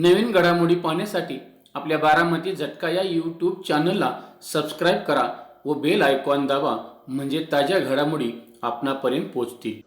नवीन घडामोडी पाहण्यासाठी आपल्या बारामती झटका या यूट्यूब चॅनलला सबस्क्राईब करा व बेल आयकॉन दाबा, म्हणजे ताज्या घडामोडी आपणापर्यंत पोहोचतील।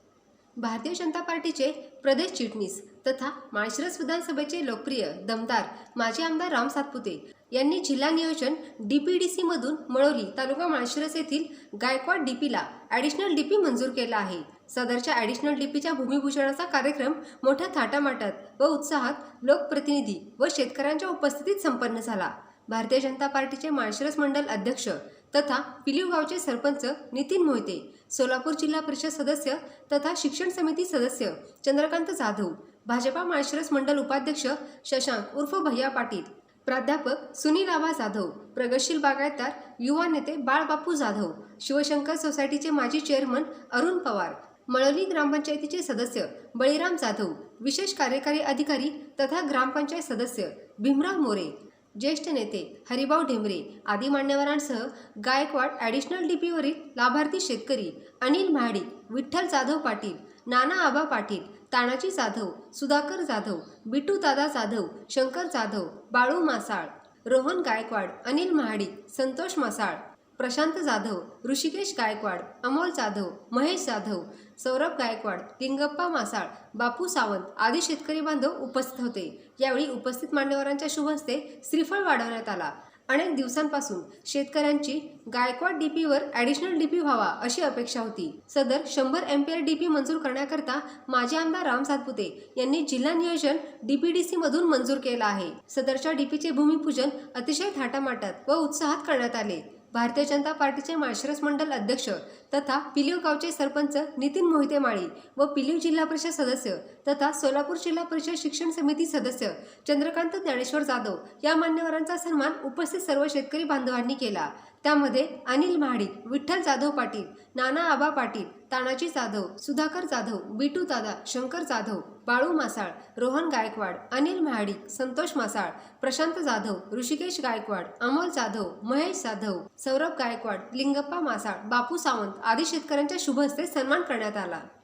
भारतीय जनता पार्टीचे प्रदेश चिटणीस तथा माळशिरस विधानसभेचे लोकप्रिय दमदार माजी आमदार राम सातपुते यांनी जिल्हा नियोजन डीपीडीसी मधून मळोली तालुका माळशिरस येथील गायकवाड डीपीला ॲडिशनल डीपी मंजूर केला आहे। सदरच्या ॲडिशनल डीपीच्या भूमिपूजनाचा कार्यक्रम मोठ्या थाटामाटात व उत्साहात लोकप्रतिनिधी व शेतकऱ्यांच्या उपस्थितीत संपन्न झाला। भारतीय जनता पार्टीचे माळशिरस मंडल अध्यक्ष तथा पिलीव गावचे सरपंच नितीन मोहिते, सोलापूर जिल्हा परिषद सदस्य तथा शिक्षण समिती सदस्य चंद्रकांत जाधव, भाजपा माळशिरस मंडल उपाध्यक्ष शशांक उर्फ भैया पाटील, प्राध्यापक सुनील आबा जाधव, प्रगतशील बागायतदार युवा नेते बाळबापू जाधव, शिवशंकर सोसायटीचे माजी चेअरमन अरुण पवार, मळोली ग्रामपंचायतीचे सदस्य बळीराम जाधव, विशेष कार्यकारी अधिकारी तथा ग्रामपंचायत सदस्य भीमराव मोरे, ज्येष्ठ नेते हरिभाऊ ढेमरे आदी मान्यवरांसह गायकवाड ॲडिशनल डीपीवरील लाभार्थी शेतकरी अनिल महाडिक, विठ्ठल जाधव पाटील, नाना आबा पाटील, तानाजी जाधव, सुधाकर जाधव, बिटू दादा जाधव, शंकर जाधव, बाळू मासाळ, रोहन गायकवाड, अनिल महाडिक, संतोष मासाळ, प्रशांत जाधव, ऋषिकेश गायकवाड, अमोल जाधव, महेश जाधव, सौरभ गायकवाड, लिंगप्पा मासाळ, बापू सावंत आदी शेतकरी बांधव उपस्थित होते। यावेळी उपस्थित मान्यवरांच्या शुभ हस्ते श्रीफळ वाढवण्यात आला। अनेक दिवसांपासून शेतकऱ्यांची गायकवाड डीपीवर ॲडिशनल डीपी व्हावा अशी अपेक्षा होती। सदर 100 एम्पियर डीपी मंजूर करण्याकरता माजी आमदार राम सातपुते यांनी जिल्हा नियोजन डीपीडीसी मधून मंजूर केला आहे। सदरच्या डीपीचे भूमिपूजन अतिशय थाटामाटात व उत्साहात करण्यात आले। भारतीय जनता पार्टीचे माळशिरस मंडल अध्यक्ष तथा पिलीव गावचे सरपंच नितीन मोहिते माळी व पिलीव जिल्हा परिषद सदस्य तथा सोलापूर जिल्हा परिषद शिक्षण समिती सदस्य चंद्रकांत ज्ञानेश्वर जाधव या मान्यवरांचा सन्मान उपस्थित सर्व शेतकरी बांधवांनी केला। त्यामध्ये अनिल महाडिक, विठ्ठल जाधव पाटील, नाना आबा पाटील, तानाजी जाधव, सुधाकर जाधव, बिटू दादा, शंकर जाधव, बाळू मासाळ, रोहन गायकवाड, अनिल महाडिक, संतोष मासाळ, प्रशांत जाधव, ऋषिकेश गायकवाड, अमोल जाधव, महेश जाधव, सौरभ गायकवाड, लिंगप्पा मासाळ, बापू सावंत आदी शेतकऱ्यांच्या शुभ हस्ते सन्मान करण्यात आला।